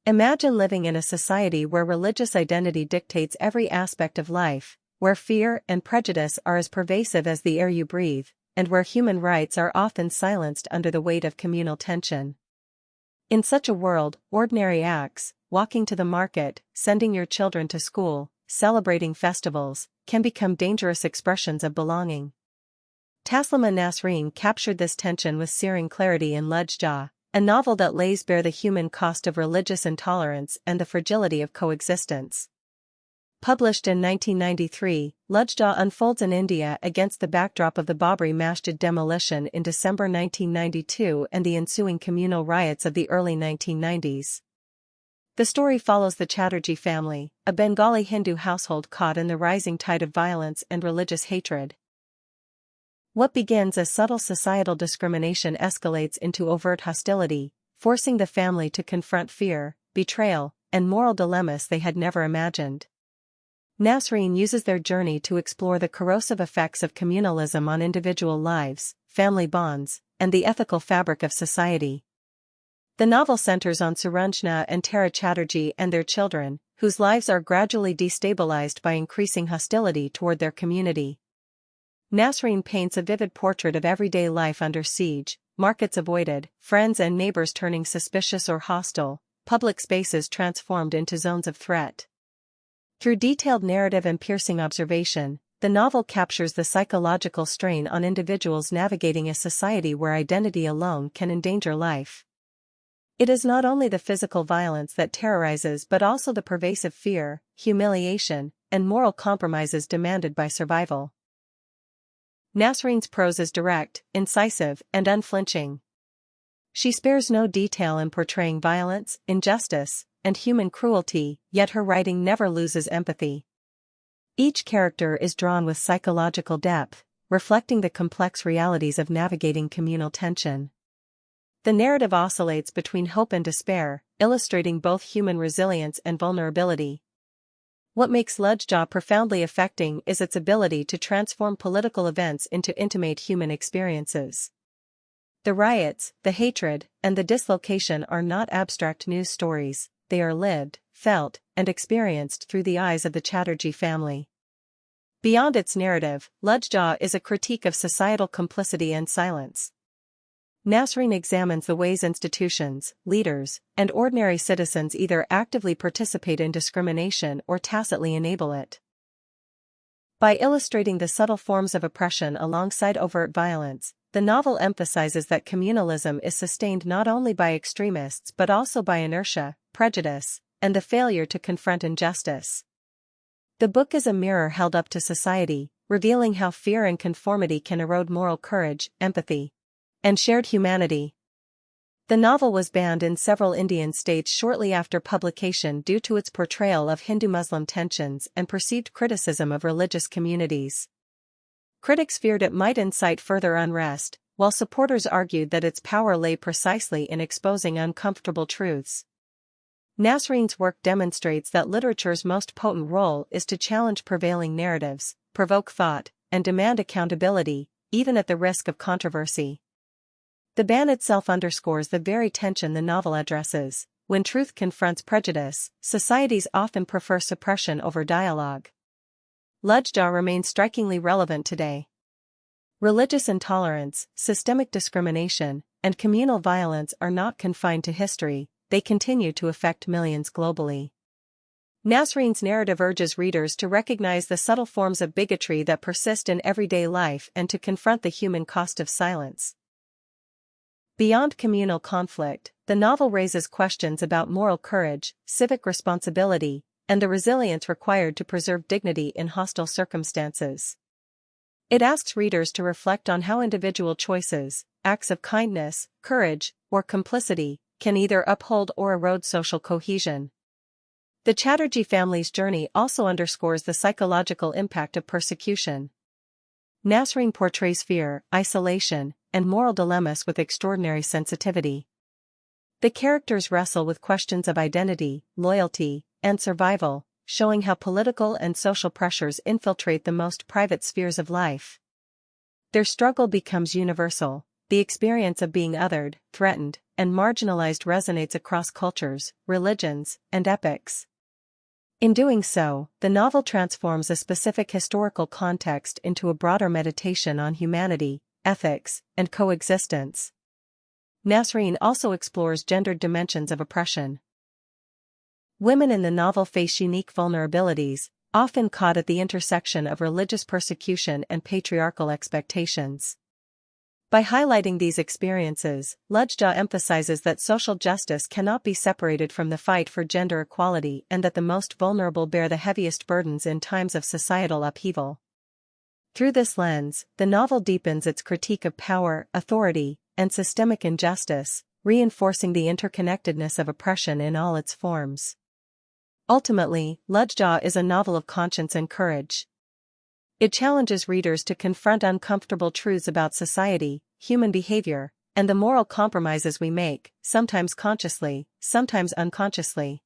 Imagine living in a society where religious identity dictates every aspect of life, where fear and prejudice are as pervasive as the air you breathe, and where human rights are often silenced under the weight of communal tension. In such a world, ordinary acts, walking to the market, sending your children to school, celebrating festivals, can become dangerous expressions of belonging. Taslima Nasrin captured this tension with searing clarity in Lajja, a novel that lays bare the human cost of religious intolerance and the fragility of coexistence. Published in 1993, Lajja unfolds in India against the backdrop of the Babri Masjid demolition in December 1992 and the ensuing communal riots of the early 1990s. The story follows the Chatterjee family, a Bengali Hindu household caught in the rising tide of violence and religious hatred. What begins as subtle societal discrimination escalates into overt hostility, forcing the family to confront fear, betrayal, and moral dilemmas they had never imagined. Nasrin uses their journey to explore the corrosive effects of communalism on individual lives, family bonds, and the ethical fabric of society. The novel centers on Suranjana and Tara Chatterjee and their children, whose lives are gradually destabilized by increasing hostility toward their community. Nasrin paints a vivid portrait of everyday life under siege, markets avoided, friends and neighbors turning suspicious or hostile, public spaces transformed into zones of threat. Through detailed narrative and piercing observation, the novel captures the psychological strain on individuals navigating a society where identity alone can endanger life. It is not only the physical violence that terrorizes but also the pervasive fear, humiliation, and moral compromises demanded by survival. Nasrin's prose is direct, incisive, and unflinching. She spares no detail in portraying violence, injustice, and human cruelty, yet her writing never loses empathy. Each character is drawn with psychological depth, reflecting the complex realities of navigating communal tension. The narrative oscillates between hope and despair, illustrating both human resilience and vulnerability. What makes Lajja profoundly affecting is its ability to transform political events into intimate human experiences. The riots, the hatred, and the dislocation are not abstract news stories, they are lived, felt, and experienced through the eyes of the Chatterjee family. Beyond its narrative, Lajja is a critique of societal complicity and silence. Nasrin examines the ways institutions, leaders, and ordinary citizens either actively participate in discrimination or tacitly enable it. By illustrating the subtle forms of oppression alongside overt violence, the novel emphasizes that communalism is sustained not only by extremists but also by inertia, prejudice, and the failure to confront injustice. The book is a mirror held up to society, revealing how fear and conformity can erode moral courage, empathy, and shared humanity. The novel was banned in several Indian states shortly after publication due to its portrayal of Hindu-Muslim tensions and perceived criticism of religious communities. Critics feared it might incite further unrest, while supporters argued that its power lay precisely in exposing uncomfortable truths. Nasrin's work demonstrates that literature's most potent role is to challenge prevailing narratives, provoke thought, and demand accountability, even at the risk of controversy. The ban itself underscores the very tension the novel addresses. When truth confronts prejudice, societies often prefer suppression over dialogue. Lajja remains strikingly relevant today. Religious intolerance, systemic discrimination, and communal violence are not confined to history, they continue to affect millions globally. Nasrin's narrative urges readers to recognize the subtle forms of bigotry that persist in everyday life and to confront the human cost of silence. Beyond communal conflict, the novel raises questions about moral courage, civic responsibility, and the resilience required to preserve dignity in hostile circumstances. It asks readers to reflect on how individual choices, acts of kindness, courage, or complicity, can either uphold or erode social cohesion. The Chatterjee family's journey also underscores the psychological impact of persecution. Nasrin portrays fear, isolation, and moral dilemmas with extraordinary sensitivity. The characters wrestle with questions of identity, loyalty, and survival, showing how political and social pressures infiltrate the most private spheres of life. Their struggle becomes universal, the experience of being othered, threatened, and marginalized resonates across cultures, religions, and epochs. In doing so, the novel transforms a specific historical context into a broader meditation on humanity, ethics, and coexistence. Nasrin also explores gendered dimensions of oppression. Women in the novel face unique vulnerabilities, often caught at the intersection of religious persecution and patriarchal expectations. By highlighting these experiences, Lajja emphasizes that social justice cannot be separated from the fight for gender equality and that the most vulnerable bear the heaviest burdens in times of societal upheaval. Through this lens, the novel deepens its critique of power, authority, and systemic injustice, reinforcing the interconnectedness of oppression in all its forms. Ultimately, Lajja is a novel of conscience and courage. It challenges readers to confront uncomfortable truths about society, human behavior, and the moral compromises we make, sometimes consciously, sometimes unconsciously.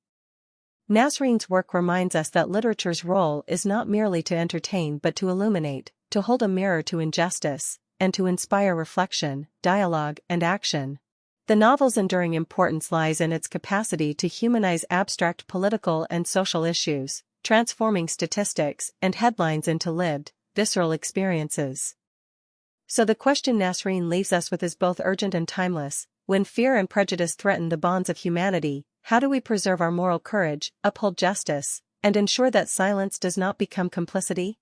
Nasrin's work reminds us that literature's role is not merely to entertain but to illuminate, to hold a mirror to injustice, and to inspire reflection, dialogue, and action. The novel's enduring importance lies in its capacity to humanize abstract political and social issues, transforming statistics and headlines into lived, visceral experiences. So the question Nasrin leaves us with is both urgent and timeless. When fear and prejudice threaten the bonds of humanity, how do we preserve our moral courage, uphold justice, and ensure that silence does not become complicity?